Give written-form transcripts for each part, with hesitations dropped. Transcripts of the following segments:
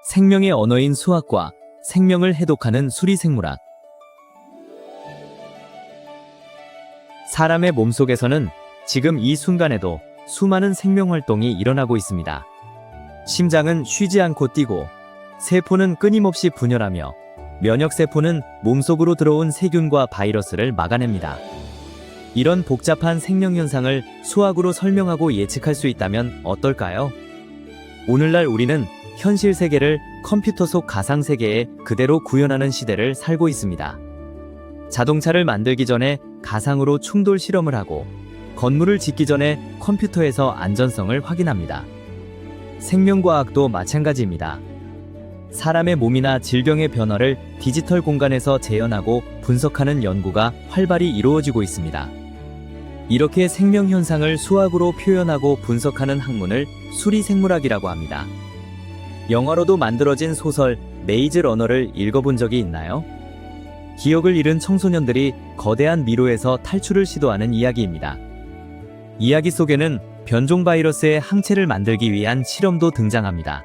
생명의 언어인 수학과 생명을 해독하는 수리생물학. 사람의 몸속에서는 지금 이 순간에도 수많은 생명활동이 일어나고 있습니다. 심장은 쉬지 않고 뛰고, 세포는 끊임없이 분열하며, 면역세포는 몸속으로 들어온 세균과 바이러스를 막아냅니다. 이런 복잡한 생명현상을 수학으로 설명하고 예측할 수 있다면 어떨까요? 오늘날 우리는 현실 세계를 컴퓨터 속 가상세계에 그대로 구현하는 시대를 살고 있습니다. 자동차를 만들기 전에 가상으로 충돌 실험을 하고, 건물을 짓기 전에 컴퓨터에서 안전성을 확인합니다. 생명과학도 마찬가지입니다. 사람의 몸이나 질병의 변화를 디지털 공간에서 재현하고 분석하는 연구가 활발히 이루어지고 있습니다. 이렇게 생명현상을 수학으로 표현하고 분석하는 학문을 수리생물학이라고 합니다. 영화로도 만들어진 소설 메이즈 러너를 읽어본 적이 있나요? 기억을 잃은 청소년들이 거대한 미로에서 탈출을 시도하는 이야기입니다. 이야기 속에는 변종 바이러스의 항체를 만들기 위한 실험도 등장합니다.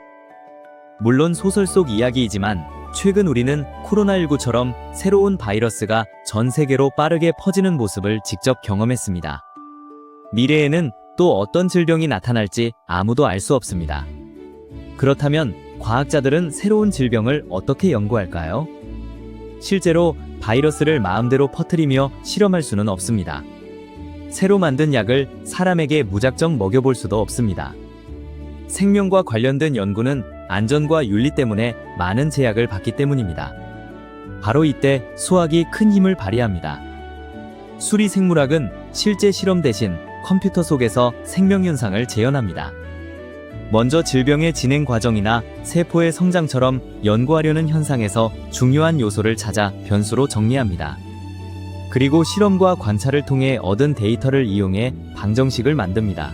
물론 소설 속 이야기이지만 최근 우리는 코로나19처럼 새로운 바이러스가 전 세계로 빠르게 퍼지는 모습을 직접 경험했습니다. 미래에는 또 어떤 질병이 나타날지 아무도 알 수 없습니다. 그렇다면 과학자들은 새로운 질병을 어떻게 연구할까요? 실제로 바이러스를 마음대로 퍼뜨리며 실험할 수는 없습니다. 새로 만든 약을 사람에게 무작정 먹여볼 수도 없습니다. 생명과 관련된 연구는 안전과 윤리 때문에 많은 제약을 받기 때문입니다. 바로 이때 수학이 큰 힘을 발휘합니다. 수리생물학은 실제 실험 대신 컴퓨터 속에서 생명현상을 재현합니다. 먼저 질병의 진행 과정이나 세포의 성장처럼 연구하려는 현상에서 중요한 요소를 찾아 변수로 정리합니다. 그리고 실험과 관찰을 통해 얻은 데이터를 이용해 방정식을 만듭니다.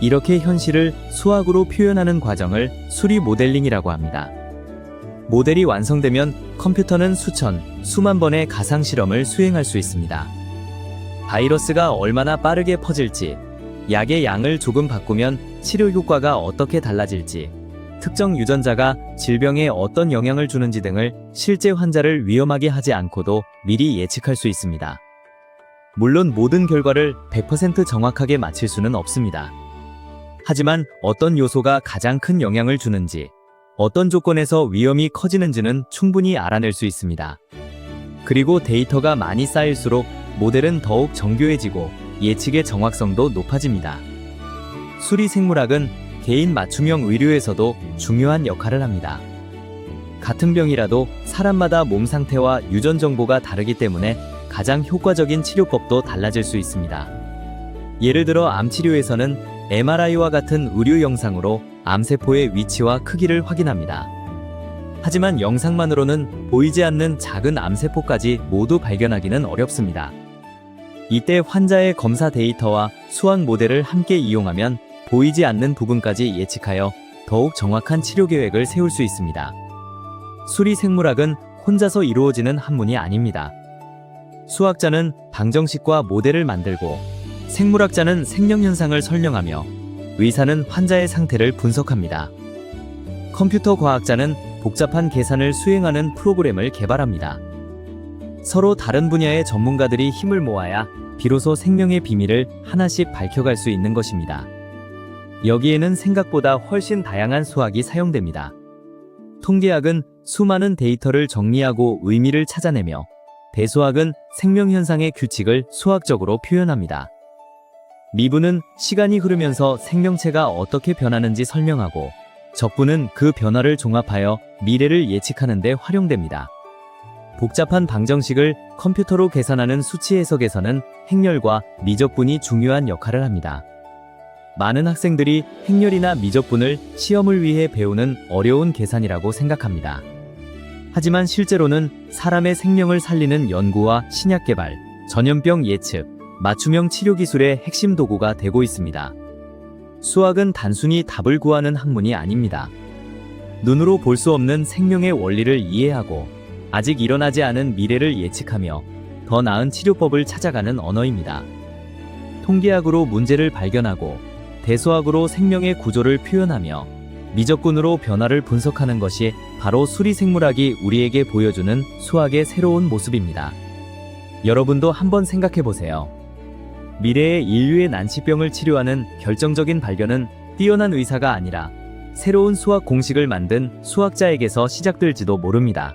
이렇게 현실을 수학으로 표현하는 과정을 수리 모델링이라고 합니다. 모델이 완성되면 컴퓨터는 수천, 수만 번의 가상 실험을 수행할 수 있습니다. 바이러스가 얼마나 빠르게 퍼질지, 약의 양을 조금 바꾸면 치료 효과가 어떻게 달라질지, 특정 유전자가 질병에 어떤 영향을 주는지 등을 실제 환자를 위험하게 하지 않고도 미리 예측할 수 있습니다. 물론 모든 결과를 100% 정확하게 맞힐 수는 없습니다. 하지만 어떤 요소가 가장 큰 영향을 주는지, 어떤 조건에서 위험이 커지는지는 충분히 알아낼 수 있습니다. 그리고 데이터가 많이 쌓일수록 모델은 더욱 정교해지고 예측의 정확성도 높아집니다. 수리생물학은 개인 맞춤형 의료에서도 중요한 역할을 합니다. 같은 병이라도 사람마다 몸 상태와 유전 정보가 다르기 때문에 가장 효과적인 치료법도 달라질 수 있습니다. 예를 들어 암치료에서는 MRI와 같은 의료 영상으로 암세포의 위치와 크기를 확인합니다. 하지만 영상만으로는 보이지 않는 작은 암세포까지 모두 발견하기는 어렵습니다. 이때 환자의 검사 데이터와 수학 모델을 함께 이용하면 보이지 않는 부분까지 예측하여 더욱 정확한 치료 계획을 세울 수 있습니다. 수리생물학은 혼자서 이루어지는 학문이 아닙니다. 수학자는 방정식과 모델을 만들고, 생물학자는 생명현상을 설명하며, 의사는 환자의 상태를 분석합니다. 컴퓨터 과학자는 복잡한 계산을 수행하는 프로그램을 개발합니다. 서로 다른 분야의 전문가들이 힘을 모아야 비로소 생명의 비밀을 하나씩 밝혀갈 수 있는 것입니다. 여기에는 생각보다 훨씬 다양한 수학이 사용됩니다. 통계학은 수많은 데이터를 정리하고 의미를 찾아내며, 대수학은 생명현상의 규칙을 수학적으로 표현합니다. 미분은 시간이 흐르면서 생명체가 어떻게 변하는지 설명하고, 적분은 그 변화를 종합하여 미래를 예측하는 데 활용됩니다. 복잡한 방정식을 컴퓨터로 계산하는 수치 해석에서는 행렬과 미적분이 중요한 역할을 합니다. 많은 학생들이 행렬이나 미적분을 시험을 위해 배우는 어려운 계산이라고 생각합니다. 하지만 실제로는 사람의 생명을 살리는 연구와 신약 개발, 전염병 예측, 맞춤형 치료 기술의 핵심 도구가 되고 있습니다. 수학은 단순히 답을 구하는 학문이 아닙니다. 눈으로 볼 수 없는 생명의 원리를 이해하고, 아직 일어나지 않은 미래를 예측하며 더 나은 치료법을 찾아가는 언어입니다. 통계학으로 문제를 발견하고, 대수학으로 생명의 구조를 표현하며, 미적분으로 변화를 분석하는 것이 바로 수리생물학이 우리에게 보여주는 수학의 새로운 모습입니다. 여러분도 한번 생각해 보세요. 미래의 인류의 난치병을 치료하는 결정적인 발견은 뛰어난 의사가 아니라 새로운 수학 공식을 만든 수학자에게서 시작될지도 모릅니다.